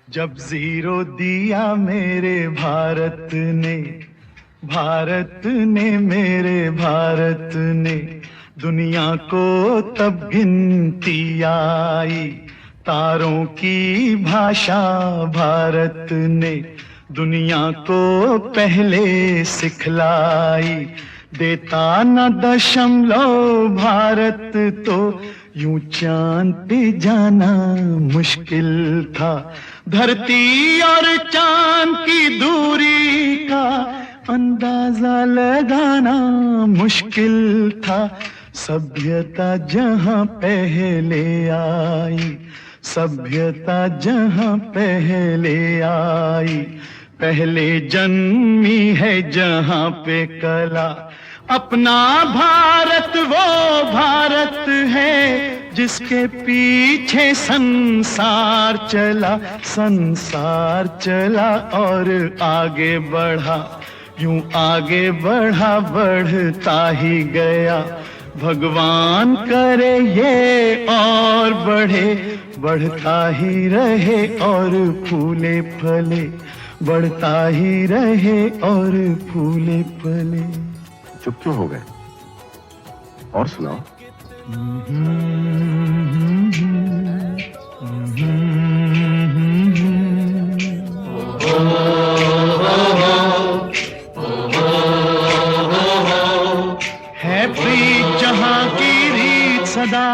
जब जीरो दिया मेरे भारत ने, भारत ने मेरे भारत ने, दुनिया को तब गिनती आई। तारों की भाषा भारत ने दुनिया को पहले सिखलाई। देता न दशमलव भारत तो यूं चांद पे जाना मुश्किल था। धरती और चांद की दूरी का अंदाजा लगाना मुश्किल था। सभ्यता जहां पहले आई, सभ्यता जहां पहले आई, पहले जन्मी है जहां पे कला। अपना भारत वो भारत है जिसके पीछे संसार चला, संसार चला और आगे बढ़ा। यूं आगे बढ़ा, बढ़ता ही गया। भगवान करे ये और बढ़े, बढ़ता ही रहे और फूले फले, बढ़ता ही रहे और फूले फले। चुप क्यों हो गए? और सुनाओ। है प्रीत जहां की रीत सदा,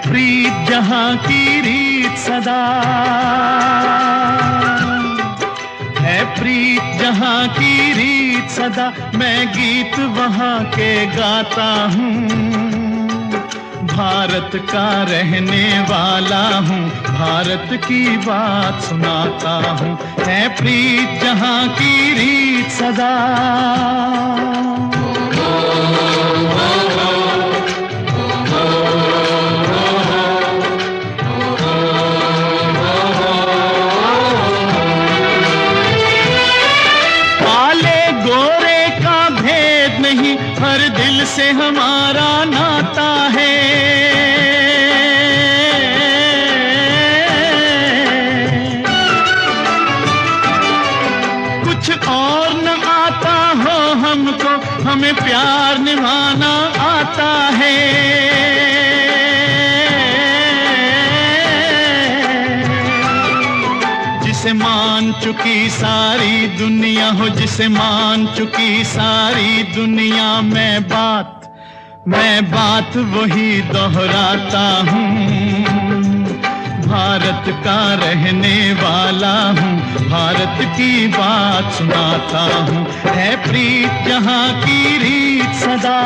प्रीत जहां की रीत सदा, है प्रीत जहां की रीत सदा। मैं गीत वहां के गाता हूँ, भारत का रहने वाला हूँ, भारत की बात सुनाता हूँ। है प्रीत जहां की रीत सदा। हर दिल से हमारा नाता है। कुछ और न आता हो हमको, हमें प्यार निभाना आता है। जिसे मान चुकी सारी दुनिया हो, जिसे मान चुकी सारी दुनिया, मैं बात वही दोहराता हूँ। भारत का रहने वाला हूँ, भारत की बात सुनाता हूँ। है प्रीत जहां की रीत सदा।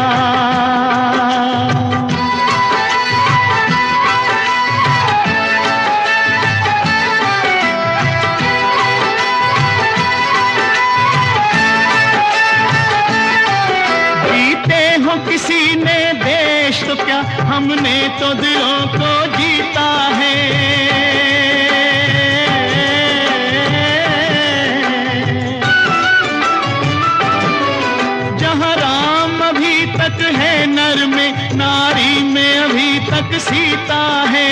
किसी ने देश तो क्या, हमने तो दिलों को जीता है। जहाँ राम अभी तक है नर में, नारी में अभी तक सीता है।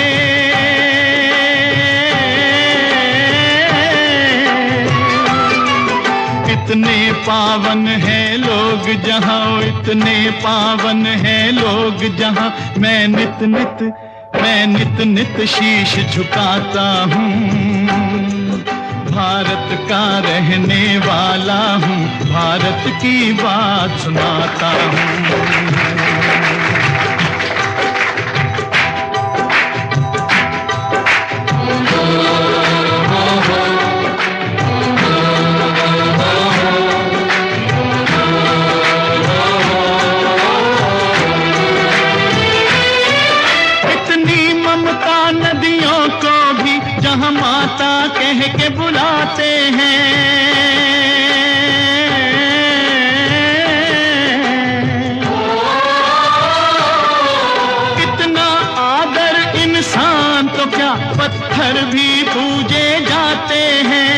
इतने पावन हैं लोग जहाँ, इतने पावन हैं लोग जहाँ, मैं नित नित शीश झुकाता हूँ। भारत का रहने वाला हूँ, भारत की बात सुनाता हूँ। नदियों को भी जहाँ माता कह के बुलाते हैं। कितना आदर इन पत्थर भी पूजे जाते हैं।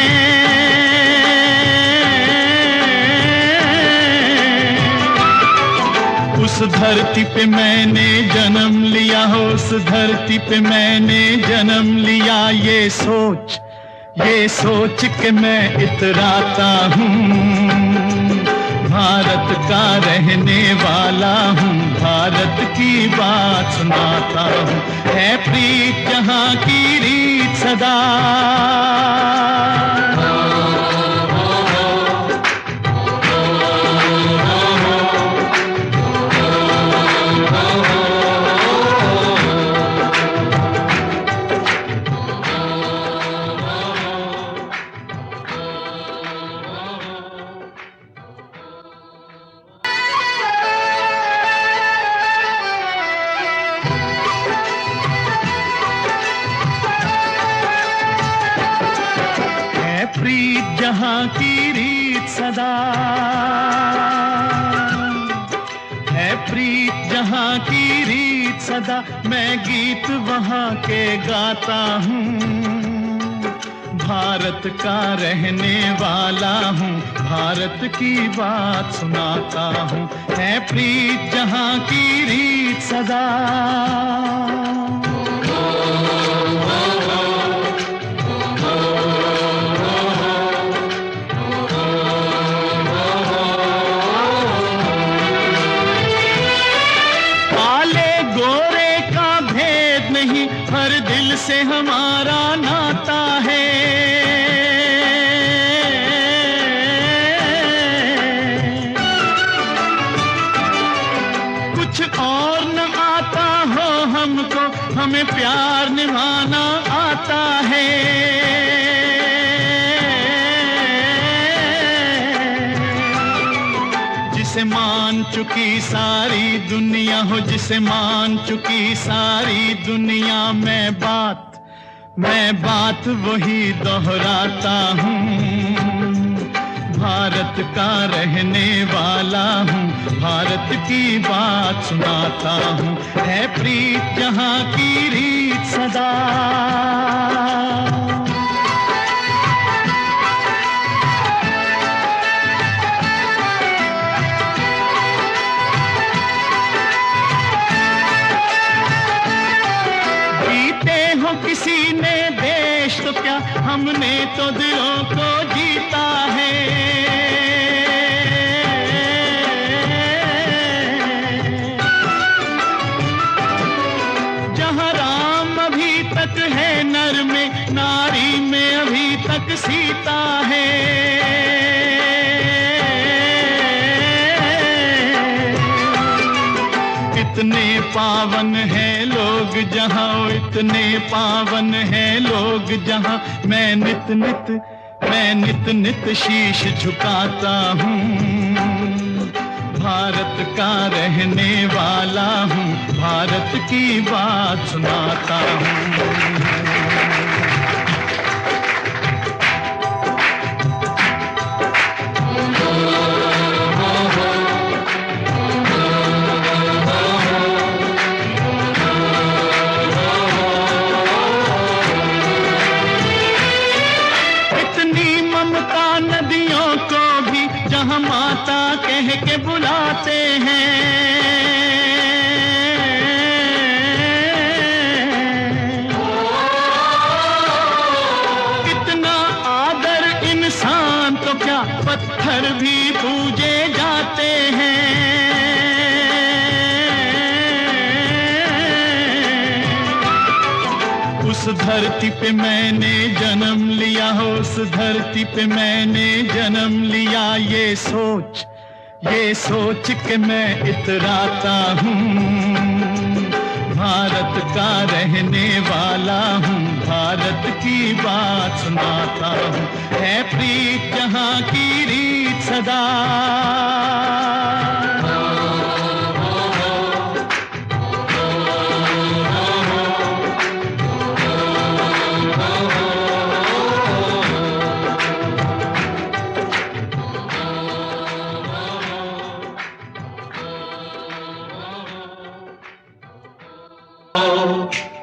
उस धरती पे मैंने जन्म लिया हो, उस धरती पे मैंने जन्म लिया, ये सोच के मैं इतराता हूँ। भारत का रहने वाला हूँ, भारत की बात सुनाता हूँ। है प्रीत जहाँ की रीत सदा, प्रीत जहाँ की रीत सदा, है प्रीत जहाँ की रीत सदा, मैं गीत वहाँ के गाता हूँ। भारत का रहने वाला हूँ, भारत की बात सुनाता हूँ। है प्रीत जहाँ की रीत सदा। हर दिल से हमारा नाता है, कुछ और न आता हो हमको, हमें प्यार निभाना आता है। जिसे मान चुकी सारी दुनिया हो, जिसे मान चुकी सारी दुनिया, मैं बात वही दोहराता हूँ। भारत का रहने वाला हूँ, भारत की बात सुनाता हूँ। है प्रीत जहाँ की रीत सदा। किसी ने देश तो क्या, हमने तो दिलों को जीता है। जहाँ राम अभी तक है नर में, नारी में अभी तक सीता है। इतने पावन हैं लोग जहाँ, इतने पावन हैं लोग जहाँ, मैं नित नित शीश झुकाता हूँ। भारत का रहने वाला हूँ, भारत की बात सुनाता हूँ। नदियों को भी जहाँ माता कह के बुलाते हैं, कितना आदर इंसान तो क्या, पत्थर भी पूजे जाते हैं। उस धरती पे मैंने जन्म लिया हो, उस धरती पे मैंने जन्म लिया, ये सोच के मैं इतराता हूँ। भारत का रहने वाला हूँ, भारत की बात सुनाता हूँ। है प्रीत जहाँ की रीत सदा।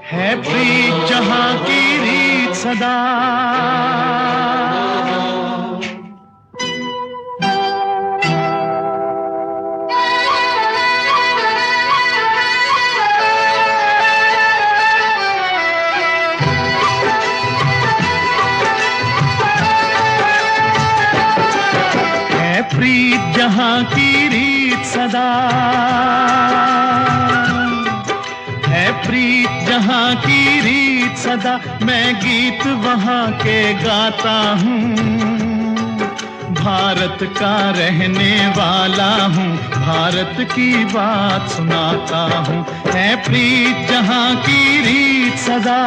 है प्रीत जहाँ की रीत सदा। प्रीत जहां की रीत सदा है, प्रीत जहां की रीत सदा, मैं गीत वहां के गाता हूँ। भारत का रहने वाला हूँ, भारत की बात सुनाता हूँ। है प्रीत जहां की रीत सदा।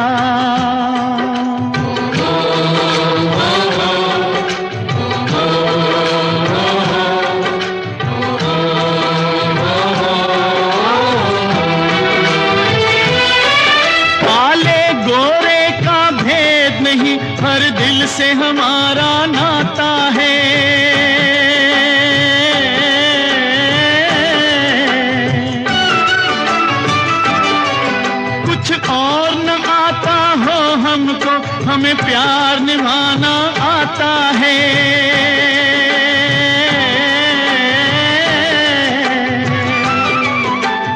हर दिल से हमारा नाता है। कुछ और न आता हो हमको, हमें प्यार निभाना आता है।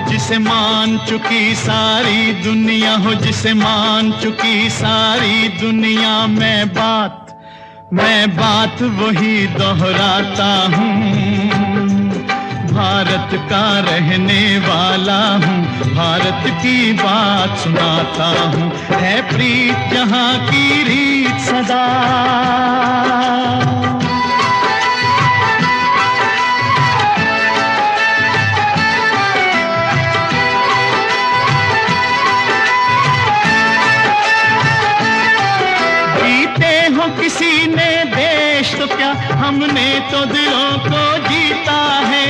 जिसे मान चुकी सारी दुनिया हो, जिसे मान चुकी सारी दुनिया, मैं बात वही दोहराता हूँ। भारत का रहने वाला हूँ, भारत की बात सुनाता हूँ। है प्रीत जहाँ की रीत सदा। किसी ने देश तो क्या, हमने तो दिलों को जीता है।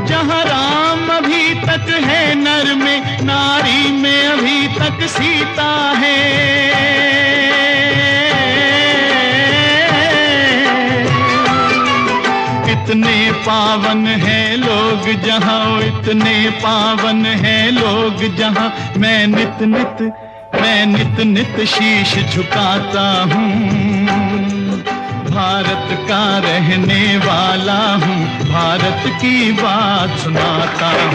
जहाँ राम अभी तक है नर में, नारी में अभी तक सीता है। इतने पावन है लोग जहाँ, इतने पावन है लोग जहाँ, मैं नित नित शीश झुकाता हूँ। भारत का रहने वाला हूँ, भारत की बात सुनाता हूँ।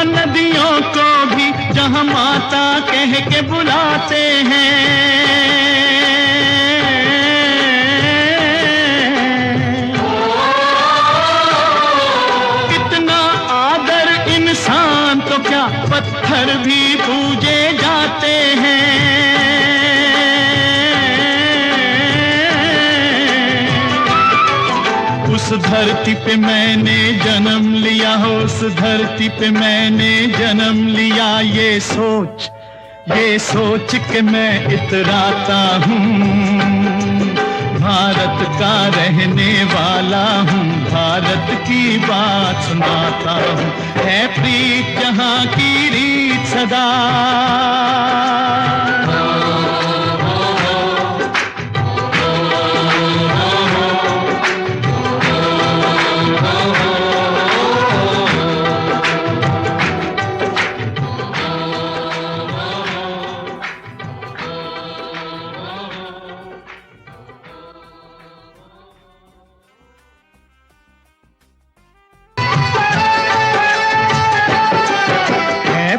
नदियों को भी जहाँ माता कह के बुलाते हैं। कितना आदर इंसान तो क्या, पत्थर भी पूजे जाते हैं। उस धरती पे मैंने जन्म लिया हो, उस धरती पे मैंने जन्म लिया, ये सोच के मैं इतराता हूँ। भारत का रहने वाला हूँ, भारत की बात सुनाता हूँ। है प्रीत जहाँ की रीत सदा।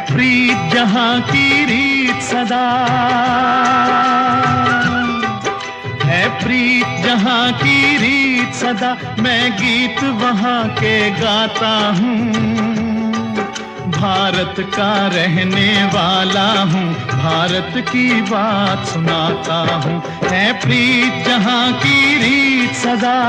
प्रीत जहाँ की रीत सदा है, प्रीत जहाँ की रीत सदा, मैं गीत वहाँ के गाता हूँ। भारत का रहने वाला हूँ, भारत की बात सुनाता हूँ। है प्रीत जहाँ की रीत सदा।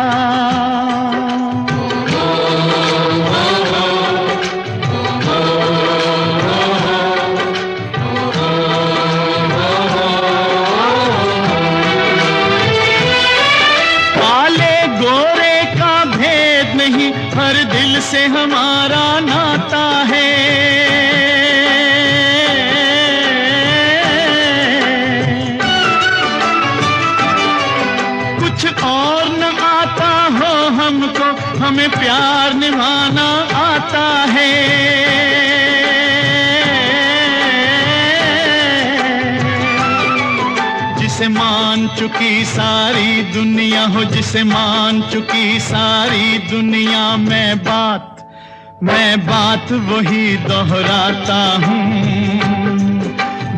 से हमारा नाता है, कुछ और न आता हो हमको, हमें प्यार निभाना आता है। जिसे मान चुकी सारी दुनिया हो, जिसे मान चुकी सारी दुनिया, मैं बात वही दोहराता हूँ।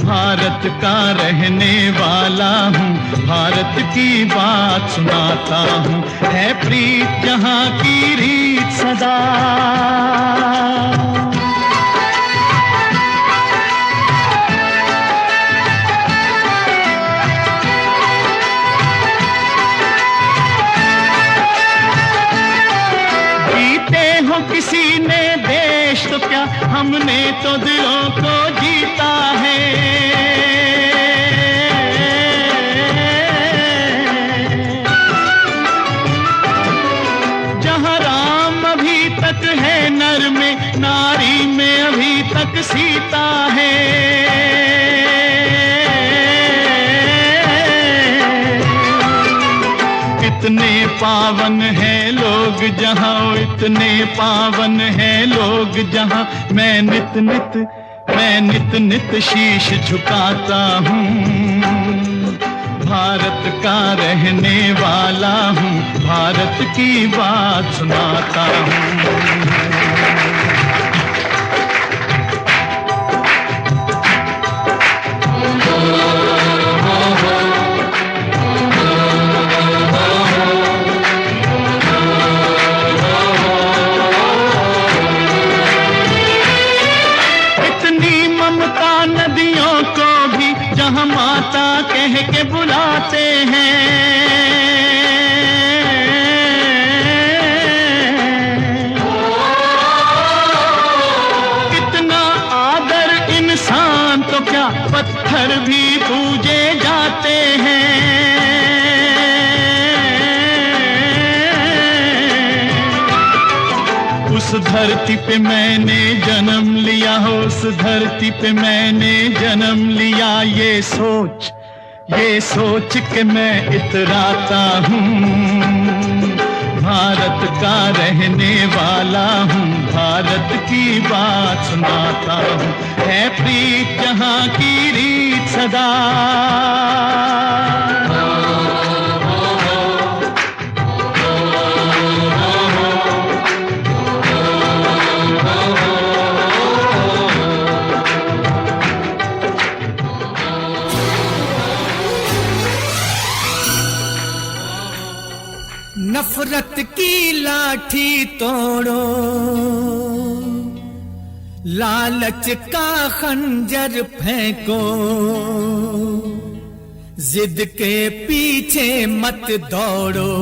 भारत का रहने वाला हूँ, भारत की बात सुनाता हूँ। है प्रीत जहाँ की रीत सदा, किसी ने देश तो क्या, हमने तो दिलों को जीता है। जहाँ राम अभी तक है नर में, नारी में अभी तक सीता है। इतने पावन हैं लोग जहाँ, इतने पावन हैं लोग जहाँ, मैं नित नित शीश झुकाता हूँ। भारत का रहने वाला हूँ, भारत की बात सुनाता हूँ। जहाँ माता कह के बुलाते हैं, कितना आदर इंसान तो क्या, पत्थर भी पूजे जाते हैं। उस धरती पे मैंने जन्म लिया हो, उस धरती पे मैंने जन्म लिया, ये सोच के मैं इतराता हूँ। भारत का रहने वाला हूँ, भारत की बात सुनाता हूँ। है प्रीत जहाँ की रीत सदा, नफरत की लाठी तोड़ो, लालच का खंजर फेंको, जिद के पीछे मत दौड़ो।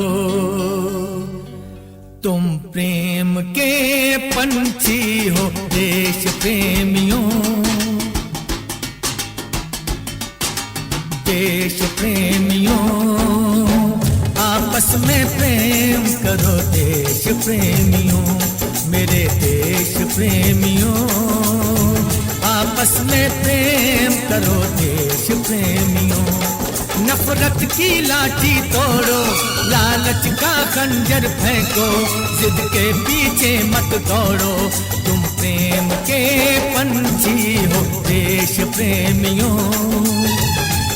तुम प्रेम के पंछी हो देश प्रेमियों, देश प्रेमियों, आपस में प्रेम करो देश प्रेमियों, मेरे देश प्रेमियों। आपस में प्रेम करो देश प्रेमियों। नफरत की लाठी तोड़ो, लालच का खंजर फेंको, जिद के पीछे मत दौड़ो। तुम प्रेम के पंछी हो देश प्रेमियों,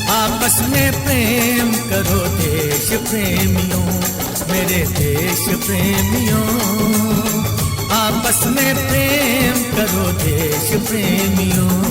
आपस में प्रेम करो देश प्रेमियों, मेरे देश प्रेमियों। आपस में प्रेम करो देश प्रेमियों।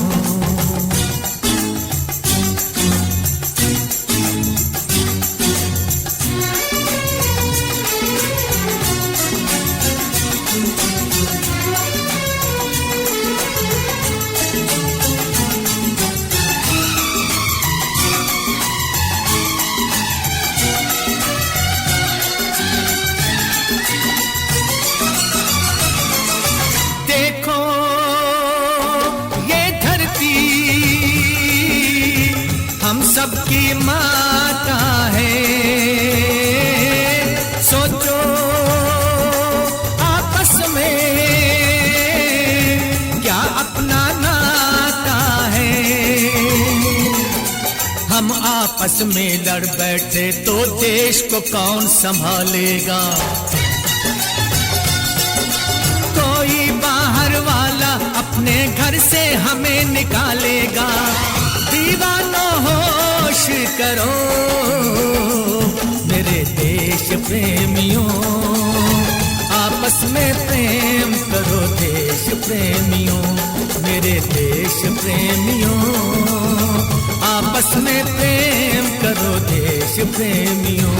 आपस में लड़ बैठे तो देश को कौन संभालेगा। कोई बाहर वाला अपने घर से हमें निकालेगा। दीवानों होश करो मेरे देश प्रेमियों, आपस में प्रेम करो देश प्रेमियों, मेरे देश प्रेमियों, आपस में प्रेम करो देश प्रेमियों।